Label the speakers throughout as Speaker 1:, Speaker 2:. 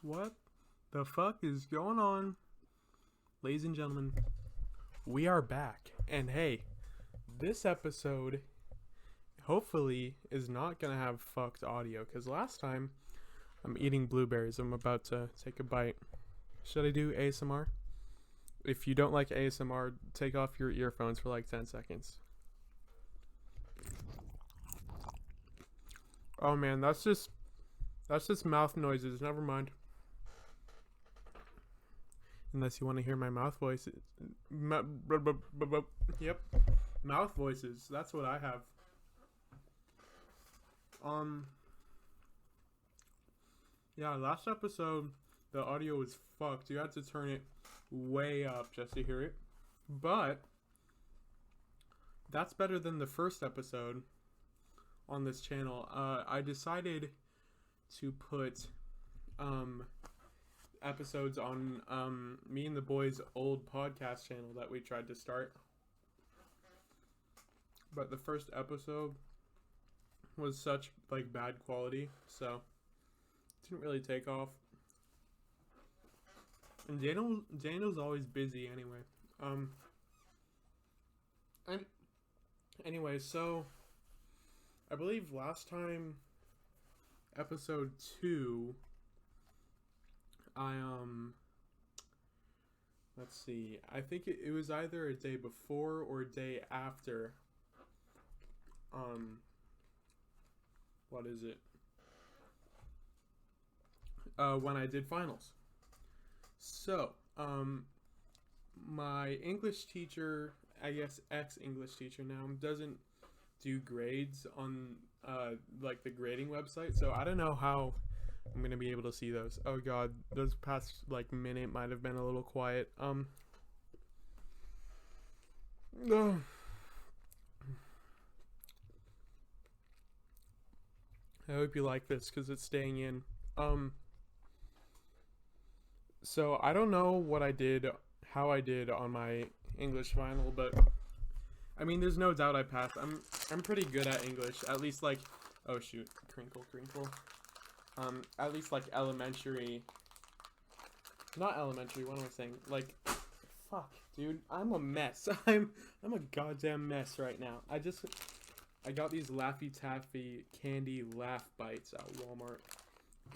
Speaker 1: What the fuck is going on? Ladies and gentlemen, we are back. And hey, this episode hopefully is not gonna have fucked audio because last time I'm eating blueberries. I'm about to take a bite. Should I do ASMR? If you don't like ASMR, take off your earphones for like 10 seconds. Oh man, that's just mouth noises. Never mind. Unless you want to hear my mouth voice. Yep. Mouth voices. That's what I have. Yeah, last episode the audio was fucked. You had to turn it way up just to hear it. But that's better than the first episode on this channel. I decided to put episodes on me and the boys' old podcast channel that we tried to start. But the first episode was such like bad quality, so it didn't really take off. And Daniel's always busy anyway. And anyway, so I believe last time, episode 2, let's see, I think it was either a day before or a day after, what is it, when I did finals. So, my English teacher, I guess ex-English teacher now, doesn't do grades on, like the grading website, so I don't know how I'm gonna be able to see those. Oh god, those past like minute might have been a little quiet. No. I hope you like this because it's staying in. So I don't know how I did on my English final, but I mean, there's no doubt I passed. I'm pretty good at English, at least like, oh shoot, crinkle. At least like elementary, not elementary, what am I saying? Like, fuck, dude, I'm a mess. I'm a goddamn mess right now. I got these Laffy Taffy candy laugh bites at Walmart.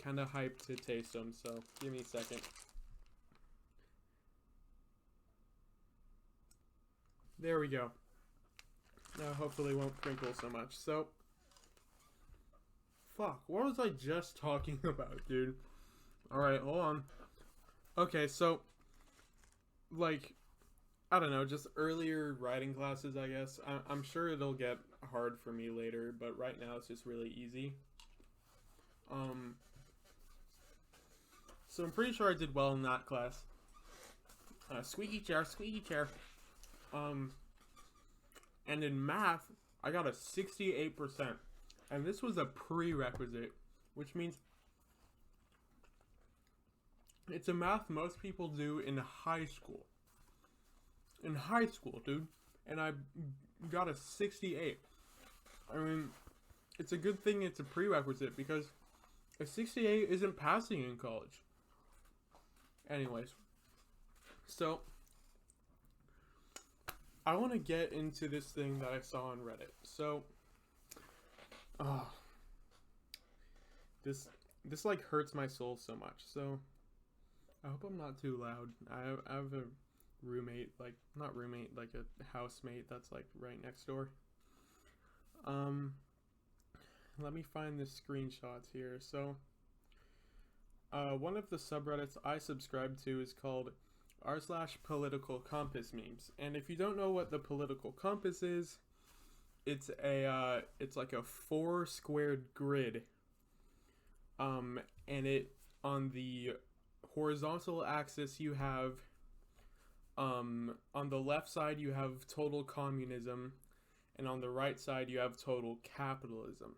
Speaker 1: Kinda hyped to taste them, so give me a second. There we go. Now hopefully it won't crinkle so much. So, fuck, what was I just talking about, dude? Alright, hold on. Okay, so, like, I don't know, just earlier writing classes, I guess. I'm sure it'll get hard for me later, but right now it's just really easy. So I'm pretty sure I did well in that class. Squeaky chair. And in math, I got a 68%. And this was a prerequisite, which means it's a math most people do in high school. In high school, dude. And I got a 68. I mean, it's a good thing it's a prerequisite because a 68 isn't passing in college. Anyways. So, I want to get into this thing that I saw on Reddit. So, this like hurts my soul so much. So, I hope I'm not too loud. I have a roommate, like, not roommate, like a housemate that's like right next door. Let me find the screenshots here. So, one of the subreddits I subscribe to is called r/political compass memes. And if you don't know what the political compass is, it's like a 4 squared grid. And it, on the horizontal axis you have, on the left side you have total communism, and on the right side you have total capitalism.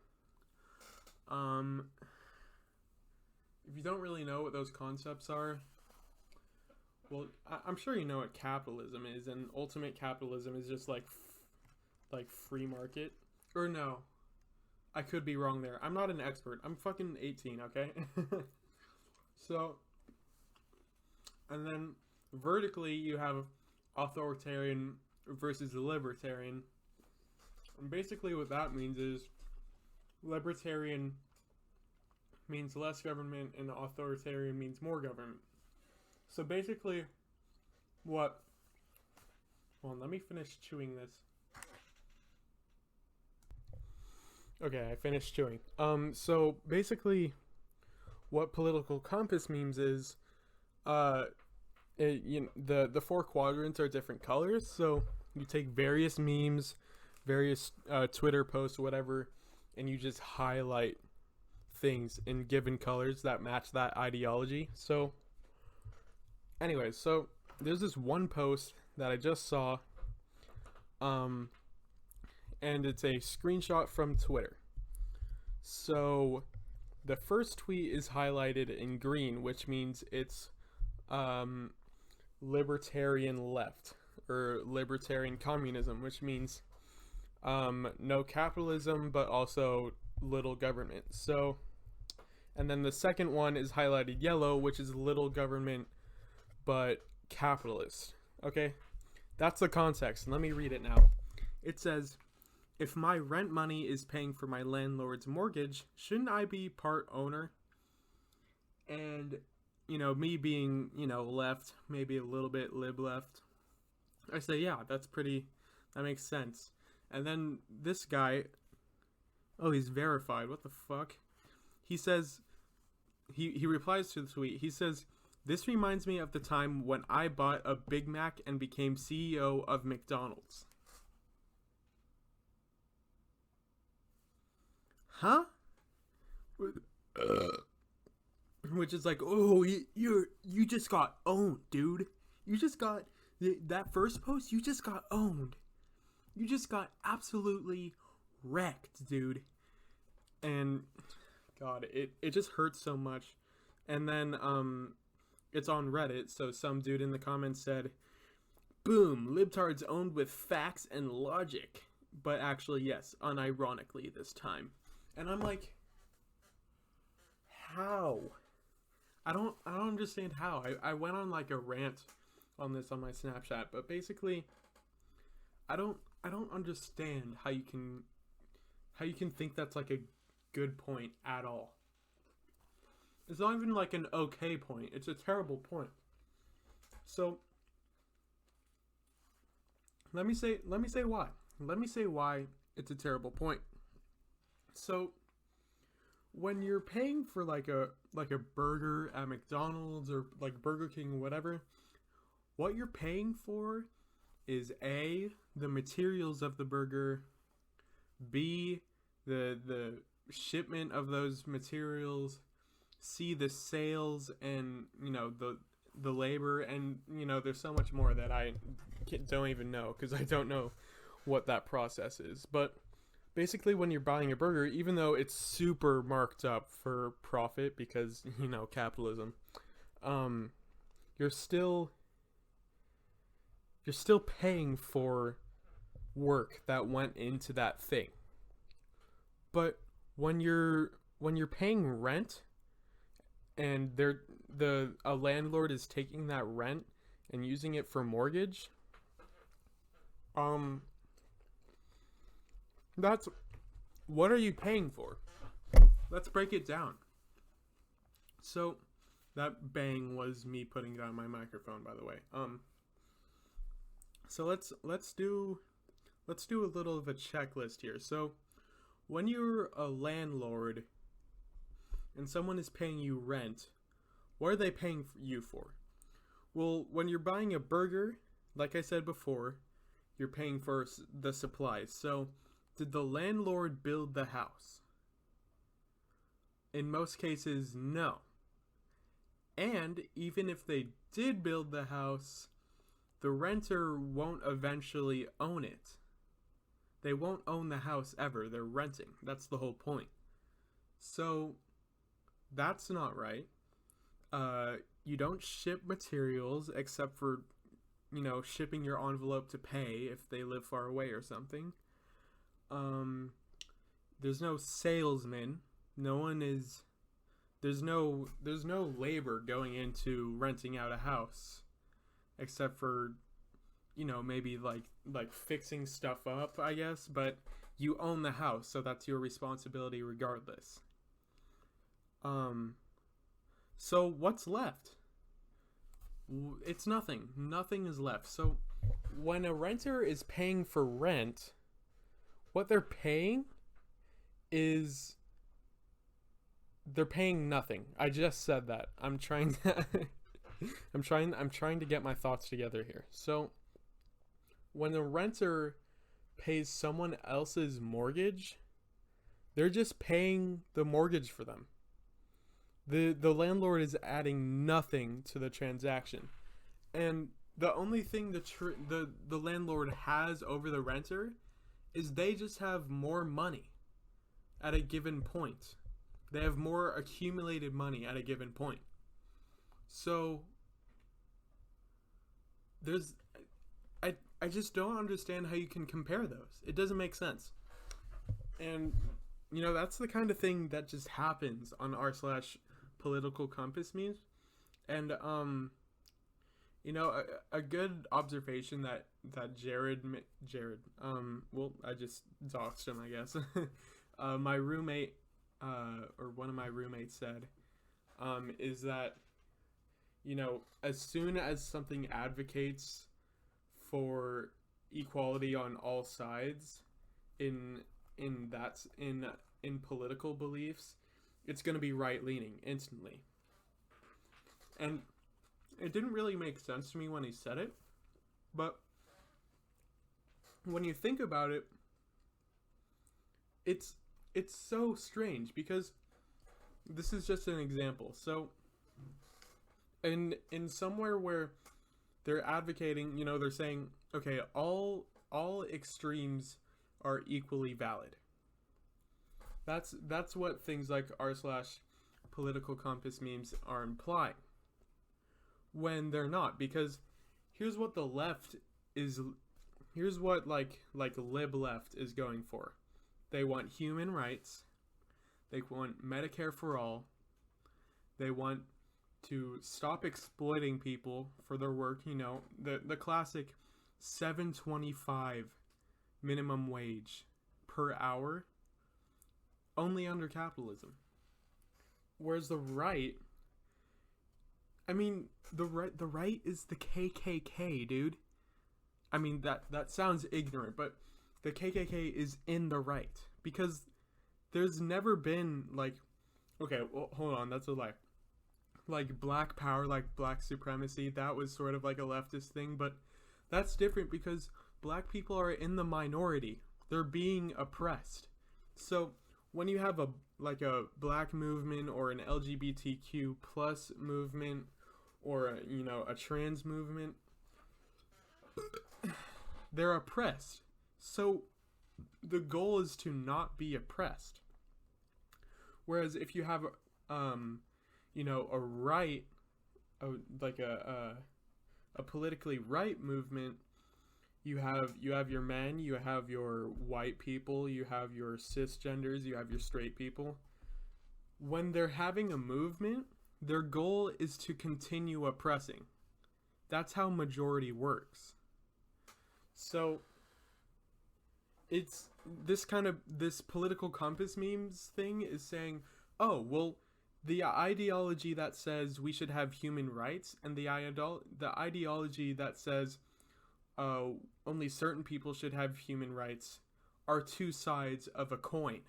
Speaker 1: If you don't really know what those concepts are, well, I'm sure you know what capitalism is, and ultimate capitalism is just like free market. Or no, I could be wrong there. I'm not an expert. I'm fucking 18, okay? So, and then vertically you have authoritarian versus libertarian. And basically what that means is libertarian means less government and authoritarian means more government. So basically what... Hold on, let me finish chewing this. Okay, I finished chewing. So basically what political compass memes is, the four quadrants are different colors. So you take various memes, various Twitter posts, whatever, and you just highlight things in given colors that match that ideology. So anyways, so there's this one post that I just saw, and it's a screenshot from Twitter. So the first tweet is highlighted in green, which means it's libertarian left, or libertarian communism, which means no capitalism but also little government. So, and then the second one is highlighted yellow, which is little government but capitalist. Okay, that's the context. Let me read it now. It says, if my rent money is paying for my landlord's mortgage, shouldn't I be part owner? And, me being, left, maybe a little bit lib left, I say, yeah, that makes sense. And then this guy, oh, he's verified. What the fuck? He says, he replies to the tweet. He says, this reminds me of the time when I bought a Big Mac and became CEO of McDonald's. Huh? Which is like, oh, you just got owned, dude. You just got that first post. You just got owned. You just got absolutely wrecked, dude. And God, it just hurts so much. And then it's on Reddit, so some dude in the comments said, boom, libtards owned with facts and logic. But actually, yes, unironically this time. And I'm like, how? I don't understand how. I went on like a rant on this on my Snapchat, but basically I don't understand how you can think that's like a good point at all. It's not even like an okay point. It's a terrible point. So let me say why. Let me say why it's a terrible point. So when you're paying for like a burger at McDonald's or like Burger King, whatever, what you're paying for is A, the materials of the burger, B, the shipment of those materials, C, the sales, and the labor, and there's so much more that I don't even know because I don't know what that process is. But basically, when you're buying a burger, even though it's super marked up for profit because capitalism, you're still paying for work that went into that thing. But when you're paying rent, and a landlord is taking that rent and using it for mortgage, that's, what are you paying for? Let's break it down. So that bang was me putting down my microphone, by the way. So let's do a little of a checklist here. So when you're a landlord and someone is paying you rent, what are they paying you for? Well, when you're buying a burger, like I said before, you're paying for the supplies. So did the landlord build the house? In most cases, no. And even if they did build the house, the renter won't eventually own it. They won't own the house ever. They're renting. That's the whole point. So that's not right. You don't ship materials except for, shipping your envelope to pay if they live far away or something. There's no salesman. No one is there's no labor going into renting out a house except for, maybe like fixing stuff up, I guess, but you own the house, so that's your responsibility regardless. Um so what's left? It's nothing. Nothing is left. So when a renter is paying for rent, what they're paying is they're paying nothing. I just said that. I'm trying to I'm trying to get my thoughts together here. So when a renter pays someone else's mortgage, they're just paying the mortgage for them. The landlord is adding nothing to the transaction. And the only thing the landlord has over the renter is they just have more money at a given point. They have more accumulated money at a given point. So there's I just don't understand how you can compare those. It doesn't make sense. And that's the kind of thing that just happens on r/political compass memes. And a good observation that Jared, well, I just doxed him, I guess. My roommate, or one of my roommates said, is that, as soon as something advocates for equality on all sides in political beliefs, it's going to be right leaning instantly. And it didn't really make sense to me when he said it, but when you think about it, it's so strange, because this is just an example. So in somewhere where they're advocating, they're saying, okay, all extremes are equally valid. That's what things like r/political compass memes are implying, when they're not. Because here's what like lib left is going for. They want human rights. They want Medicare for all. They want to stop exploiting people for their work. The classic $7.25 minimum wage per hour, only under capitalism. Whereas the right, the right is the KKK, dude. That sounds ignorant, but the KKK is in the right, because there's never been okay, well, hold on, that's a lie. Black power, black supremacy, that was sort of like a leftist thing, but that's different because black people are in the minority. They're being oppressed. So when you have a black movement or an LGBTQ plus movement or a trans movement, they're oppressed. So the goal is to not be oppressed. Whereas if you have a right, a politically right movement, you have your men, you have your white people, you have your cisgenders, you have your straight people. When they're having a movement, their goal is to continue oppressing. That's how majority works. So it's this political compass memes thing is saying, oh, well, the ideology that says we should have human rights and the ideology that says only certain people should have human rights are two sides of a coin.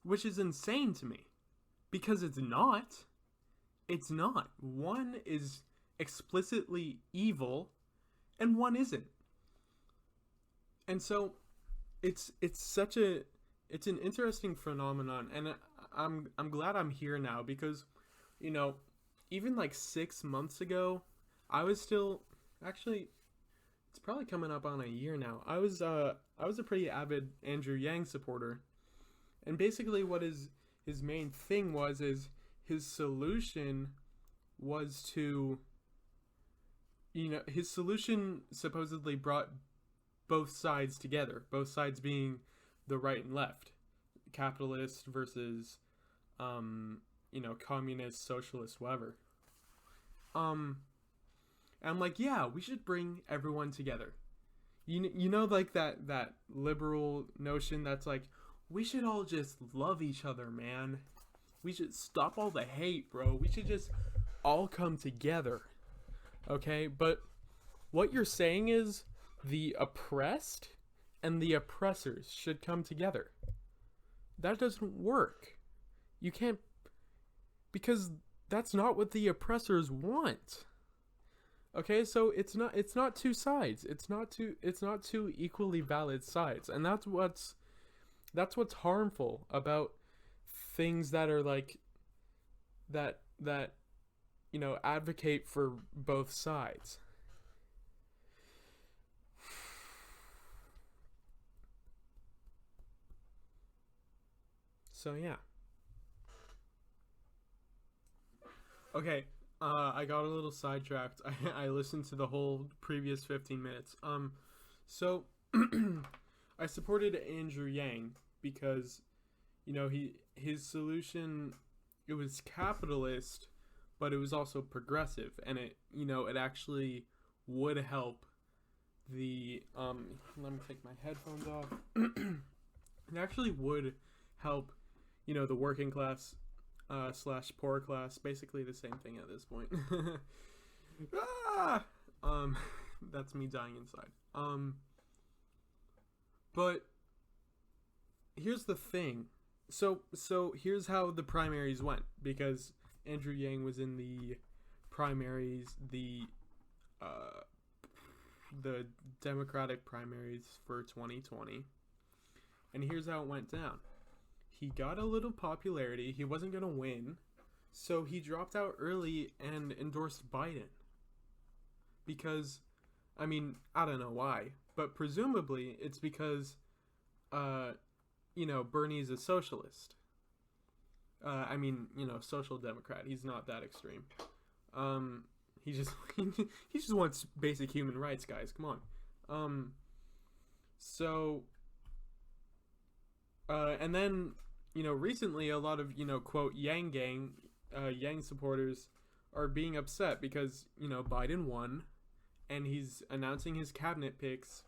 Speaker 1: Which is insane to me, because it's not. It's not. One is explicitly evil and one isn't. And so it's an interesting phenomenon, and I'm glad I'm here now, because even 6 months ago, I was still, actually, it's probably coming up on a year now. I was a pretty avid Andrew Yang supporter, and basically what his main thing is his solution was to, his solution supposedly brought both sides together, both sides being the right and left, capitalist versus communist, socialist, whatever. I'm like, yeah, we should bring everyone together. You know, like that liberal notion that's like, we should all just love each other, man. We should stop all the hate, bro. We should just all come together. Okay? But what you're saying is the oppressed and the oppressors should come together. That doesn't work. You can't, because that's not what the oppressors want. Okay, so it's not two sides. It's not two equally valid sides. And that's what's harmful about things that are like that advocate for both sides. So yeah. Okay, I got a little sidetracked. I listened to the whole previous 15 minutes. So I supported Andrew Yang because, his solution, it was capitalist, but it was also progressive, and it actually would help the let me take my headphones off. It actually would help, the working class slash poor class, basically the same thing at this point. That's me dying inside. But here's the thing. So here's how the primaries went, because Andrew Yang was in the primaries, the Democratic primaries for 2020. And here's how it went down. He got a little popularity. He wasn't going to win. So he dropped out early and endorsed Biden. Because, I don't know why, but presumably it's because, Bernie's a socialist. Social democrat. He's not that extreme. He just he just wants basic human rights, guys. Come on. And then, recently a lot of, quote, Yang Gang, Yang supporters are being upset because, Biden won and he's announcing his cabinet picks,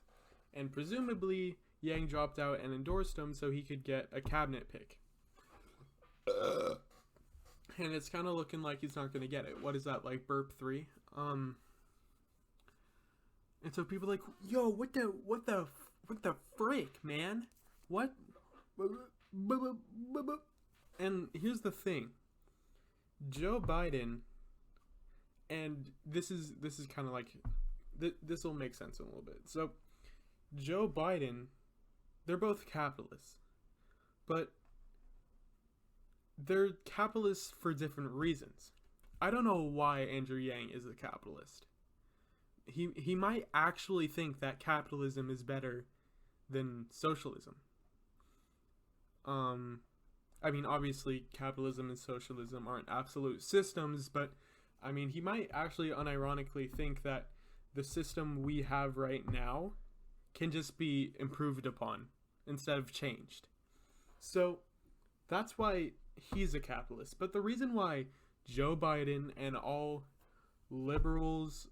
Speaker 1: and presumably Yang dropped out and endorsed him so he could get a cabinet pick. And it's kind of looking like he's not going to get it. What is that, like burp 3? And so people are like, yo, what the frick, man? What? And here's the thing. Joe Biden, and this is kind of like, this will make sense in a little bit. So Joe Biden, they're both capitalists, but they're capitalists for different reasons. I don't know why Andrew Yang is a capitalist. He might actually think that capitalism is better than socialism. Obviously capitalism and socialism aren't absolute systems, but he might actually unironically think that the system we have right now can just be improved upon instead of changed. So that's why he's a capitalist. But the reason why Joe Biden and all liberals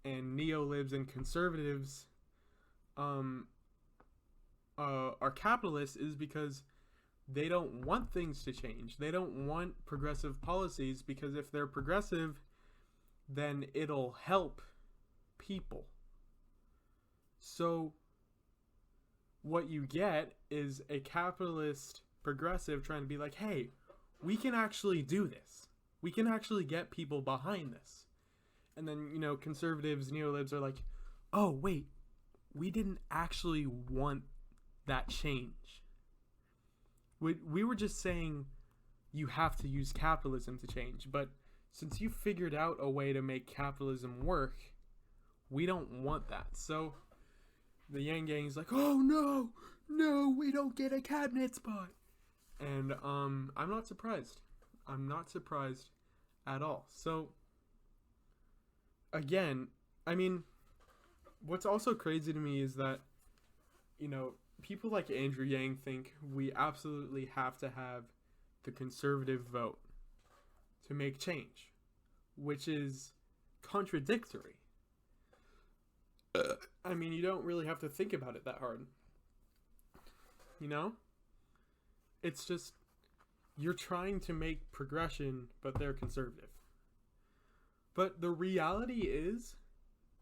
Speaker 1: and neolibs and conservatives are capitalists is because they don't want things to change. They don't want progressive policies, because if they're progressive, then it'll help people. So what you get is a capitalist progressive trying to be like, hey, we can actually do this. We can actually get people behind this. And then, conservatives, neolibs are like, oh, wait, we didn't actually want that change. We were just saying you have to use capitalism to change. But since you figured out a way to make capitalism work, we don't want that. So the Yang Gang is like, oh, no, we don't get a cabinet spot. And I'm not surprised. I'm not surprised at all. So again, what's also crazy to me is that, people like Andrew Yang think we absolutely have to have the conservative vote to make change, which is contradictory. I mean, you don't really have to think about it that hard. You know? It's just, you're trying to make progression, but they're conservative. But the reality is,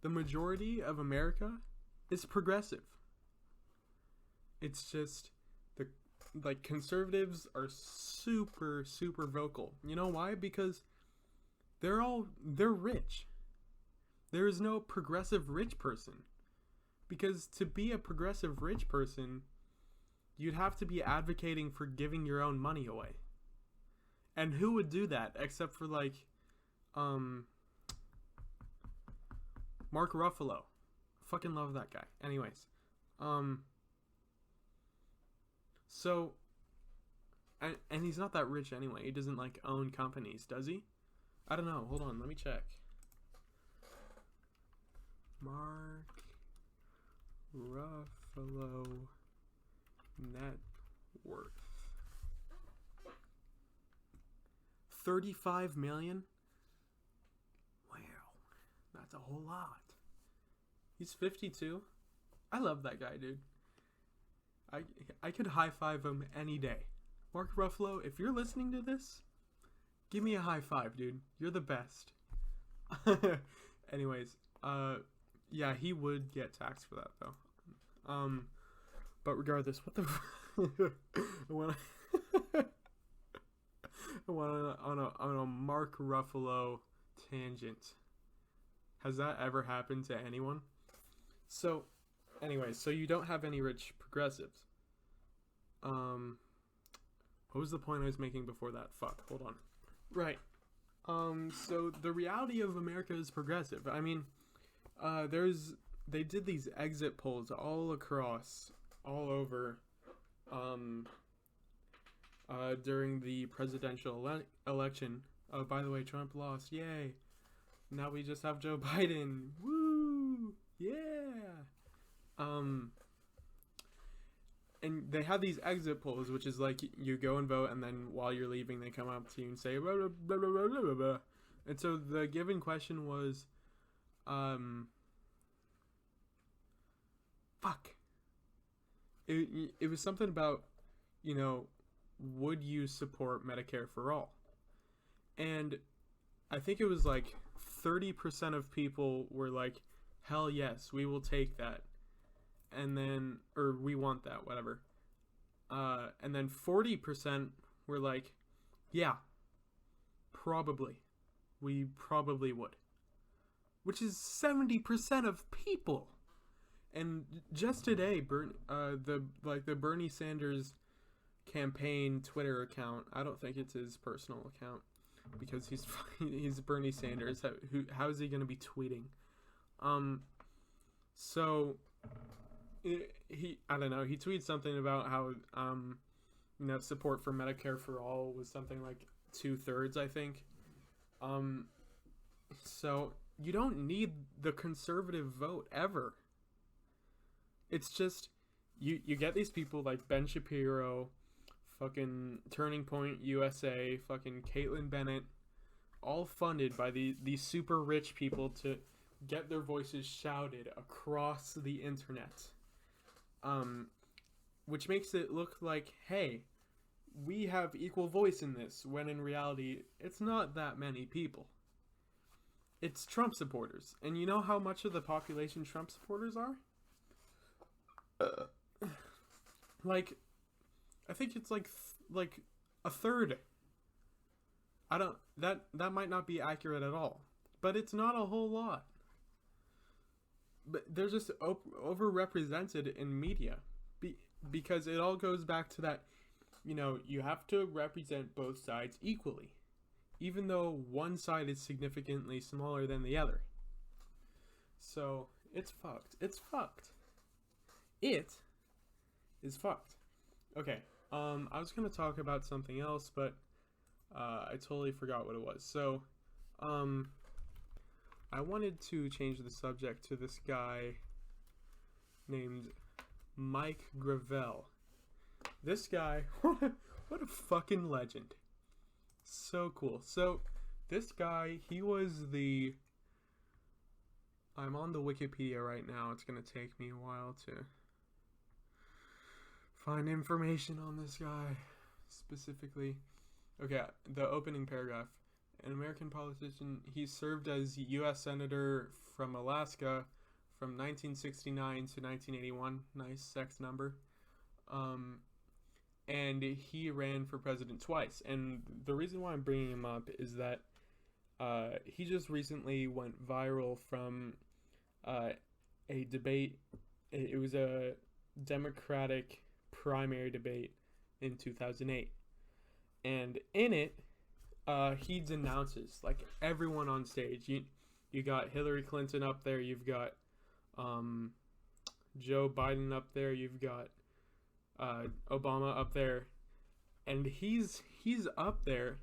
Speaker 1: the majority of America is progressive. It's just, conservatives are super, super vocal. You know why? Because they're rich. There is no progressive rich person. Because to be a progressive rich person, you'd have to be advocating for giving your own money away. And who would do that except for Mark Ruffalo. Fucking love that guy. Anyways, so, and he's not that rich anyway. He doesn't own companies, does he? I don't know. Hold on, let me check. Mark Ruffalo net worth $35 million. Wow, that's a whole lot. He's 52. I love that guy, dude. I could high five him any day. Mark Ruffalo, if you're listening to this, give me a high five, dude. You're the best. Anyways, yeah, he would get taxed for that though. But regardless, what the I went on a Mark Ruffalo tangent. Has that ever happened to anyone? So, anyways, so you don't have any rich progressives. What was the point I was making before that? Fuck, hold on. Right. So the reality of America is progressive. I mean, they did these exit polls all over, during the presidential election. By the way, Trump lost. Yay. Now we just have Joe Biden. Woo! Yeah! And they have these exit polls, which is you go and vote, and then while you're leaving, they come up to you and say, blah, blah, blah, blah, blah, blah, blah. And so the given question was, fuck. It was something about, would you support Medicare for all? And I think it was 30% of people were like, hell yes, we will take that. And then, or we want that, whatever. And then 40% were like, yeah, probably. We probably would. Which is 70% of people. And just today, the Bernie Sanders campaign Twitter account, I don't think it's his personal account, because he's Bernie Sanders. How is he going to be tweeting? So I don't know. He tweeted something about how support for Medicare for all was something like 2/3, I think. So you don't need the conservative vote ever. It's just you get these people like Ben Shapiro, fucking Turning Point USA, fucking Caitlyn Bennett, all funded by these super rich people to get their voices shouted across the internet. Which makes it look like, hey, we have equal voice in this, when in reality, it's not that many people. It's Trump supporters. And you know how much of the population Trump supporters are? I think it's like a third. That might not be accurate at all, but it's not a whole lot. But they're just overrepresented in media, because it all goes back to that, you have to represent both sides equally, even though one side is significantly smaller than the other. So it's fucked. It's fucked. It is fucked. Okay. I was gonna talk about something else, but I totally forgot what it was. So, I wanted to change the subject to this guy named Mike Gravel. This guy, what a fucking legend. So cool. So, this guy, he was the... I'm on the Wikipedia right now. It's going to take me a while to find information on this guy specifically. Okay, the opening paragraph. An American politician, he served as U.S. Senator from Alaska from 1969 to 1981. Nice sex number. And he ran for president twice. And the reason why I'm bringing him up is that he just recently went viral from a debate. It was a Democratic primary debate in 2008. And in it, he denounces like everyone on stage. You got Hillary Clinton up there. You've got Joe Biden up there. You've got Obama up there, and he's up there,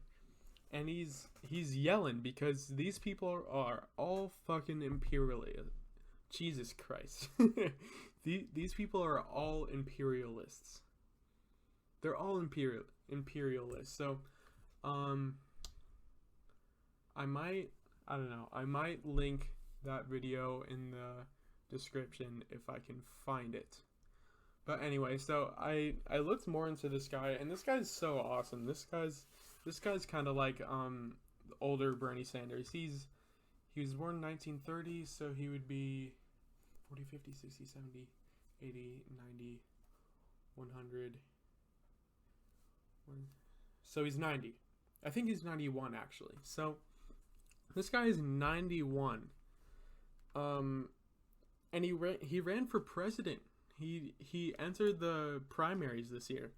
Speaker 1: and he's yelling because these people are all fucking imperialists. Jesus Christ, these people are all imperialists. They're all imperialists. So, I might link that video in the description if I can find it. But anyway, so I looked more into this guy, and this guy's so awesome. This guy's kind of like older Bernie Sanders. He was born in 1930, so he would be 40, 50, 60, 70, 80, 90, 100. So he's 90. I think he's 91 actually. So this guy is 91. And he ran for president. He entered the primaries this year.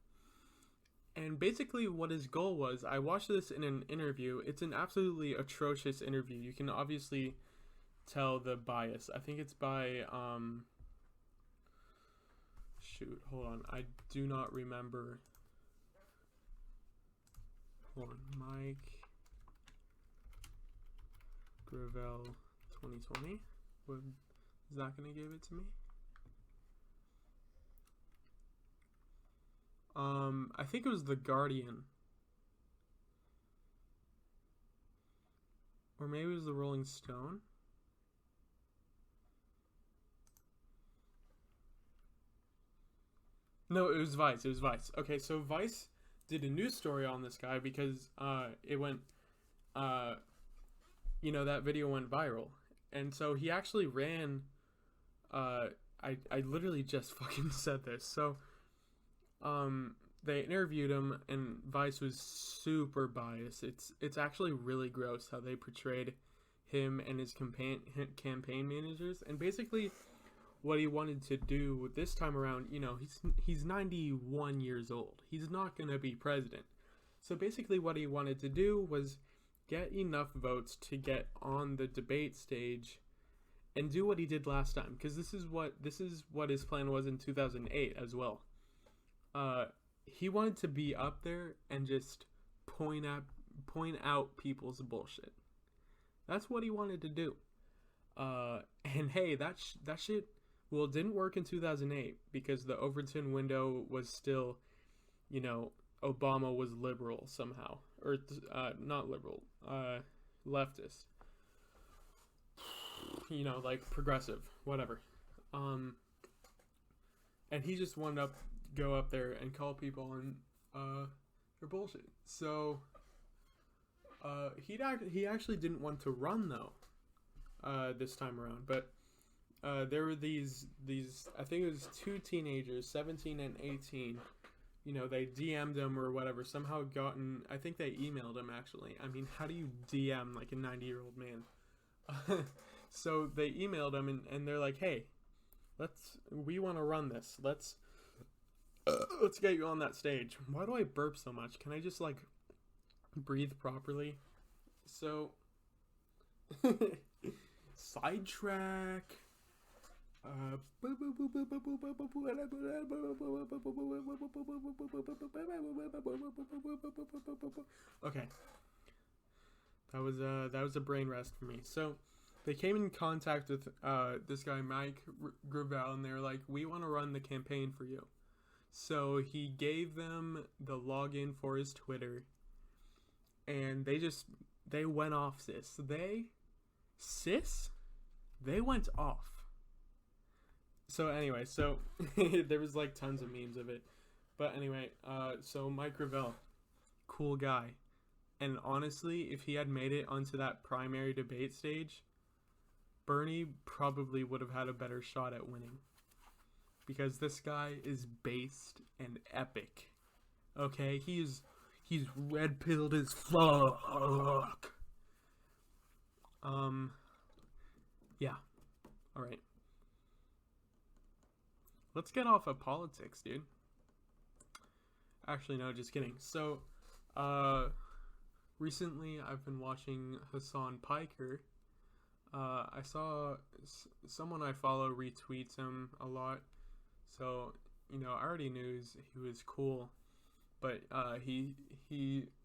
Speaker 1: And basically what his goal was, I watched this in an interview. It's an absolutely atrocious interview. You can obviously tell the bias. I think it's by shoot, hold on. I do not remember. Hold on. Mike Gravel 2020. Is that going to give it to me? I think it was The Guardian. Or maybe it was the Rolling Stone. No, it was Vice. It was Vice. Okay, so Vice did a news story on this guy because it went, that video went viral. And so he actually ran, I literally just fucking said this. So, they interviewed him, and Vice was super biased. It's actually really gross how they portrayed him and his campaign managers. And basically, what he wanted to do this time around, he's 91 years old. He's not gonna be president. So basically, what he wanted to do was get enough votes to get on the debate stage and do what he did last time. Because this is what his plan was in 2008 as well. He wanted to be up there and just point out people's bullshit. That's what he wanted to do. And hey, that shit, well, it didn't work in 2008 because the Overton window was still, Obama was liberal somehow, or not liberal, leftist. Like progressive, whatever. And he just wanted to go up there and call people on their bullshit. So he actually didn't want to run though this time around, but there were these I think it was two teenagers, 17 and 18. They DM'd him or whatever, somehow I think they emailed him actually. I mean, how do you DM like a 90-year-old man? So they emailed him and they're like, hey, we want to run this. Let's get you on that stage. Why do I burp so much? Can I just like breathe properly? So sidetrack. Okay. That was a brain rest for me. So they came in contact with this guy Mike Gravel, and they were like, "We want to run the campaign for you." So he gave them the login for his Twitter, and they went off, they went off. So anyway, there was like tons of memes of it, but anyway, so Mike Gravel, cool guy, and honestly, if he had made it onto that primary debate stage, Bernie probably would have had a better shot at winning, because this guy is based and epic. Okay, he's red-pilled as fuck. Yeah. All right. Let's get off of politics, dude. Actually, no, just kidding. So, recently I've been watching Hassan Piker. I saw someone I follow retweets him a lot. So, I already knew he was cool. But he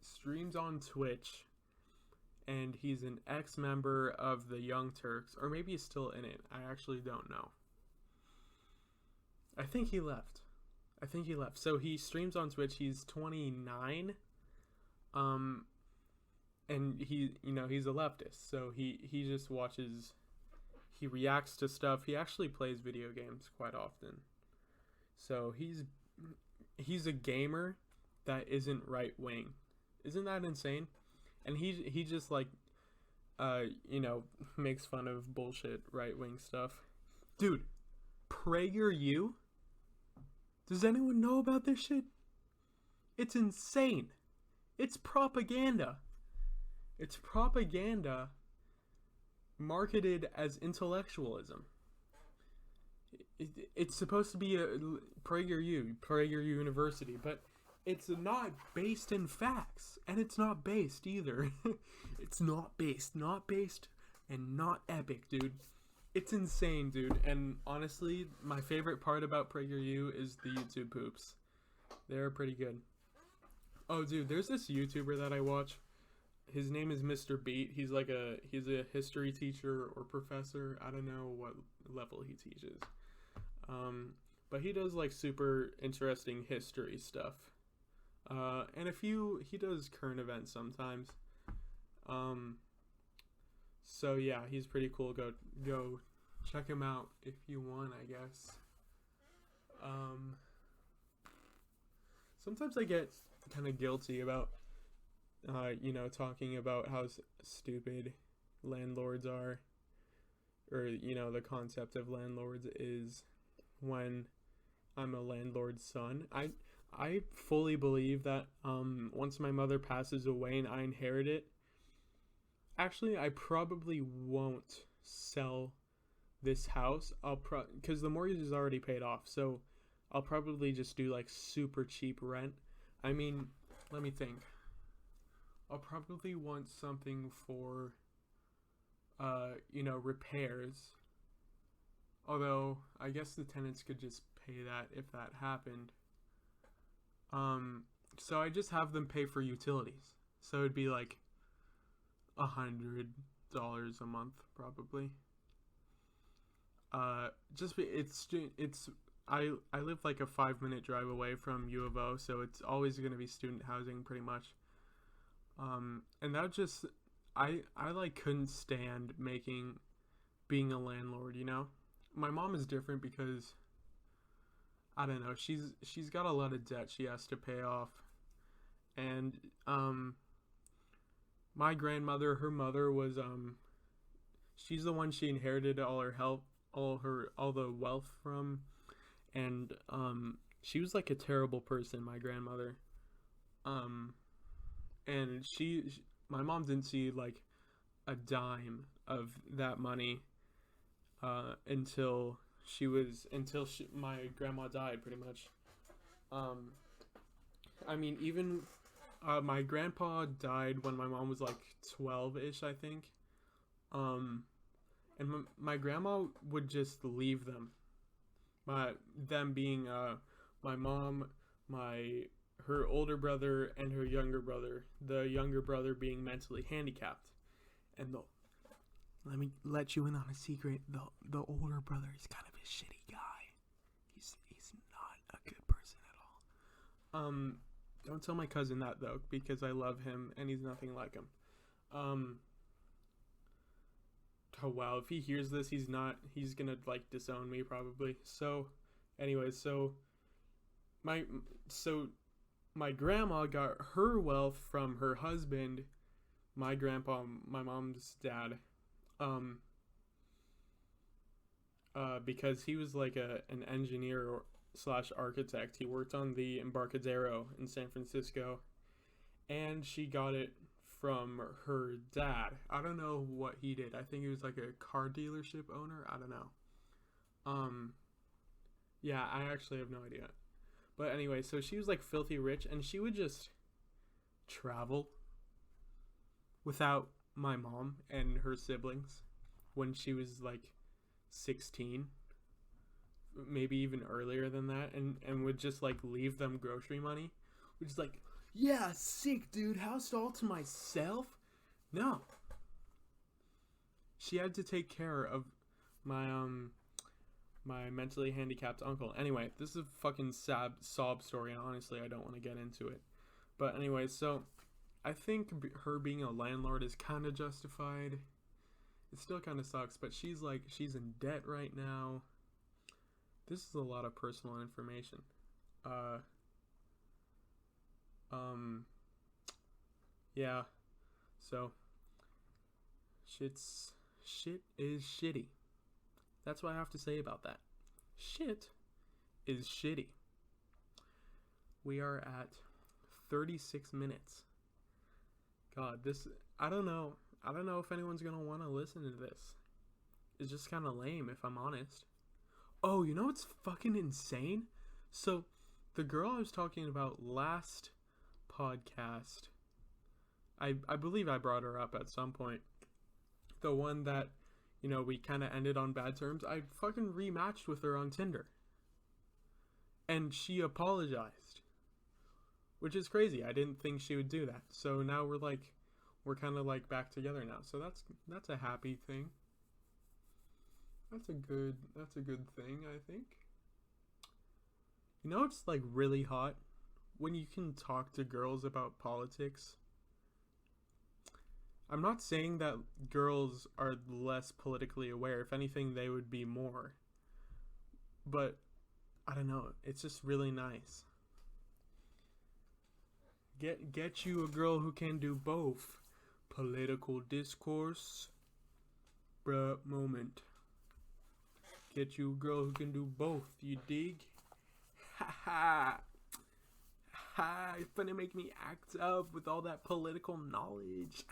Speaker 1: streams on Twitch, and he's an ex-member of the Young Turks, or maybe he's still in it. I actually don't know. I think he left. So he streams on Twitch. He's 29. And he's a leftist. So he just watches, he reacts to stuff. He actually plays video games quite often. So he's a gamer that isn't right wing. Isn't that insane? And he just like makes fun of bullshit right wing stuff. Dude, PragerU? Does anyone know about this shit? It's insane. It's propaganda. It's propaganda marketed as intellectualism. It's supposed to be a Prager University, but it's not based in facts, and it's not based either. It's not based, and not epic, dude. It's insane, dude. And honestly, my favorite part about PragerU is the YouTube poops. They're pretty good. Oh, dude, there's this YouTuber that I watch. His name is Mr. Beat. He's a history teacher or professor. I don't know what level he teaches. But he does like super interesting history stuff. And he does current events sometimes. So yeah, he's pretty cool. Go check him out if you want, I guess. Sometimes I get kind of guilty about talking about how stupid landlords are, or the concept of landlords is, when I'm a landlord's son. I fully believe that once my mother passes away and I inherit it, actually I probably won't sell this house. Because the mortgage is already paid off, so I'll probably just do like super cheap rent. I mean, let me think. I'll probably want something for repairs. Although I guess the tenants could just pay that if that happened. So I just have them pay for utilities. So it'd be like $100 a month probably. I live like a 5-minute drive away from U of O, so it's always going to be student housing pretty much. And that just, I like couldn't stand being a landlord, My mom is different because, I don't know, she's got a lot of debt she has to pay off. And my grandmother, her mother was she's the one she inherited all her help, all the wealth from. And she was like a terrible person, my grandmother. And my mom didn't see like a dime of that money until my grandma died, pretty much. I mean, even my grandpa died when my mom was like 12-ish, I think. And my grandma would just leave them. Them being my mom, her older brother, and her younger brother. The younger brother being mentally handicapped, and let me let you in on a secret. The older brother is kind of a shitty guy. He's not a good person at all. Don't tell my cousin that though, because I love him and he's nothing like him. Oh wow, if he hears this, he's gonna like disown me probably. So, anyways, my grandma got her wealth from her husband, my grandpa, my mom's dad, because he was like an engineer slash architect. He worked on the Embarcadero in San Francisco, and she got it from her dad. I don't know what he did. I think he was like a car dealership owner. I don't know. Yeah, I actually have no idea. But anyway, so she was like filthy rich, and she would just travel without my mom and her siblings when she was like 16, maybe even earlier than that, and would just like leave them grocery money, which is like, yeah, sick, dude, house all to myself. No, she had to take care of my my mentally handicapped uncle. Anyway, this is a fucking sad sob story, and honestly I don't want to get into it. But anyway, so I think her being a landlord is kind of justified. It still kind of sucks, but she's in debt right now. This is a lot of personal information. Yeah. So shit is shitty. That's what I have to say about that. Shit is shitty. We are at 36 minutes. God, I don't know if anyone's gonna want to listen to this. It's just kind of lame, if I'm honest. Oh, you know what's fucking insane? So, the girl I was talking about last podcast, I believe I brought her up at some point. The one that, we kind of ended on bad terms. I fucking rematched with her on Tinder. And she apologized. Which is crazy. I didn't think she would do that. So now we're kind of like back together now. So that's a happy thing. That's a good thing, I think. It's like really hot when you can talk to girls about politics. I'm not saying that girls are less politically aware. If anything, they would be more. But I don't know. It's just really nice. Get you a girl who can do both. Political discourse. Bruh, moment. Get you a girl who can do both. You dig? Ha ha. Ha, it's gonna make me act up with all that political knowledge.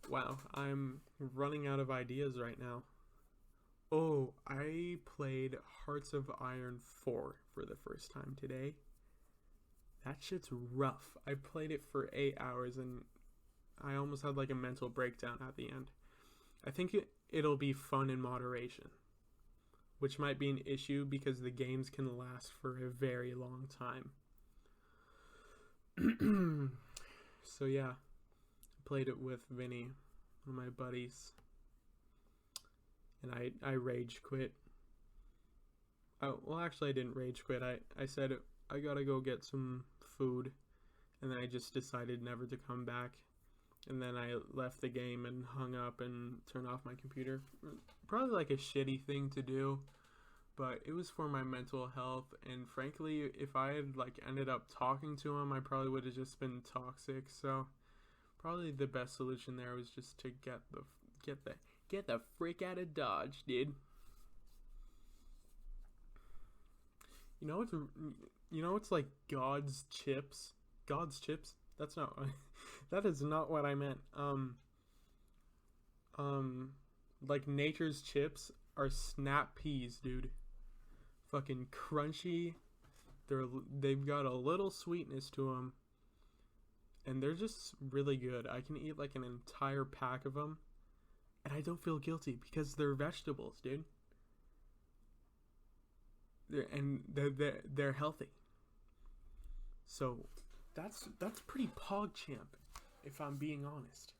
Speaker 1: Wow, I'm running out of ideas right now. Oh, I played Hearts of Iron 4 for the first time today. That shit's rough. I played it for 8 hours and I almost had like a mental breakdown at the end. I think it'll be fun in moderation, which might be an issue because the games can last for a very long time. So yeah, I played it with Vinny, one of my buddies, and I rage quit. Oh, well, actually I didn't rage quit. I said I gotta go get some food, and then I just decided never to come back. And then I left the game and hung up and turned off my computer. Probably like a shitty thing to do, but it was for my mental health. And frankly, if I had like ended up talking to him, I probably would have just been toxic. So probably the best solution there was just to get the frick out of Dodge, dude. It's like God's chips. God's chips. That's not. That is not what I meant. Like nature's chips are snap peas, dude. Fucking crunchy. They've got a little sweetness to them, and they're just really good. I can eat like an entire pack of them, and I don't feel guilty because they're vegetables, dude. They're healthy. So that's pretty pog champ, if I'm being honest.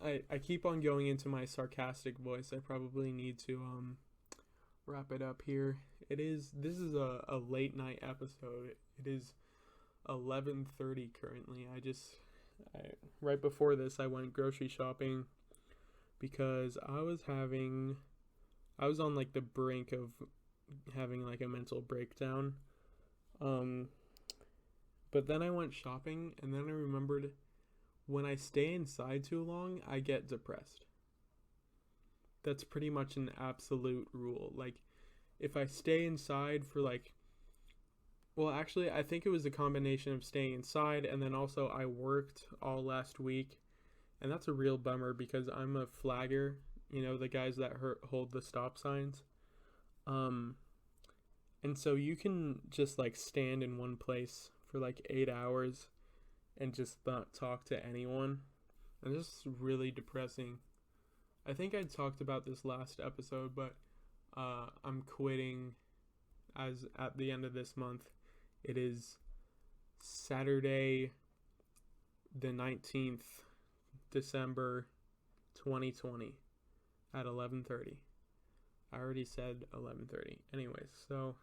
Speaker 1: I keep on going into my sarcastic voice. I probably need to wrap it up here. This is a late night episode. It is 11:30 currently. Right before this I went grocery shopping because I was on like the brink of having like a mental breakdown. But then I went shopping and then I remembered when I stay inside too long, I get depressed. That's pretty much an absolute rule. Like, if I stay inside for like, well, actually, I think it was a combination of staying inside and then also I worked all last week. And that's a real bummer because I'm a flagger, the guys that hold the stop signs. And so you can just like stand in one place for like 8 hours and just not talk to anyone. And this is really depressing. I think I talked about this last episode, but I'm quitting as at the end of this month. It is Saturday the 19th December 2020 at 11:30. I already said 11:30. Anyways, so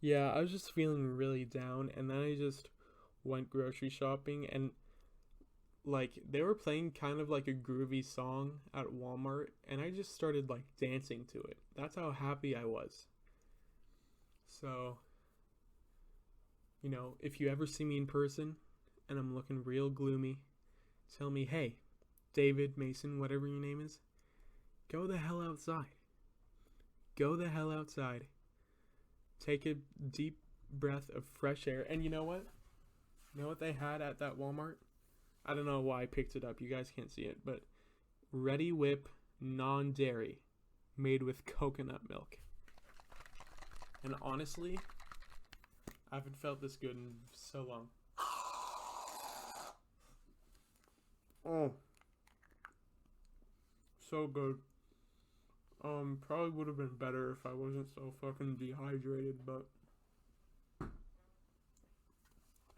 Speaker 1: yeah, I was just feeling really down and then I just went grocery shopping and like they were playing kind of like a groovy song at Walmart and I just started like dancing to it. That's how happy I was. So, if you ever see me in person and I'm looking real gloomy, tell me, hey, David, Mason, whatever your name is, go the hell outside. Go the hell outside. Take a deep breath of fresh air. And you know what? You know what they had at that Walmart? I don't know why I picked it up. You guys can't see it, but Ready Whip non-dairy made with coconut milk. And honestly, I haven't felt this good in so long. Oh. So good. Probably would have been better if I wasn't so fucking dehydrated, but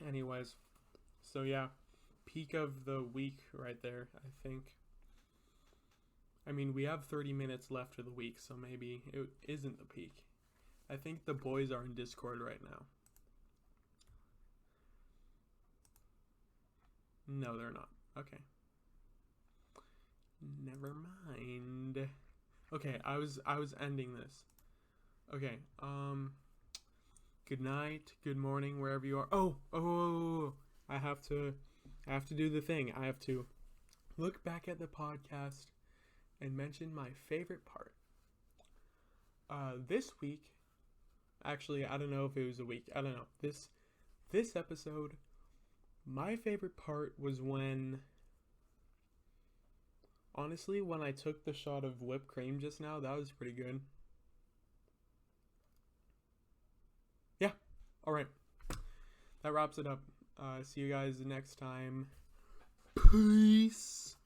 Speaker 1: anyways. So yeah, peak of the week right there, I think. I mean, we have 30 minutes left of the week, so maybe it isn't the peak. I think the boys are in Discord right now. No, they're not. Okay. Never mind. Okay, I was ending this. Okay, good night, good morning, wherever you are. Oh, I have to do the thing. I have to look back at the podcast and mention my favorite part. This week, actually, I don't know if it was a week. I don't know. This episode, my favorite part was when I took the shot of whipped cream just now. That was pretty good. Yeah. All right. That wraps it up. See you guys next time. Peace.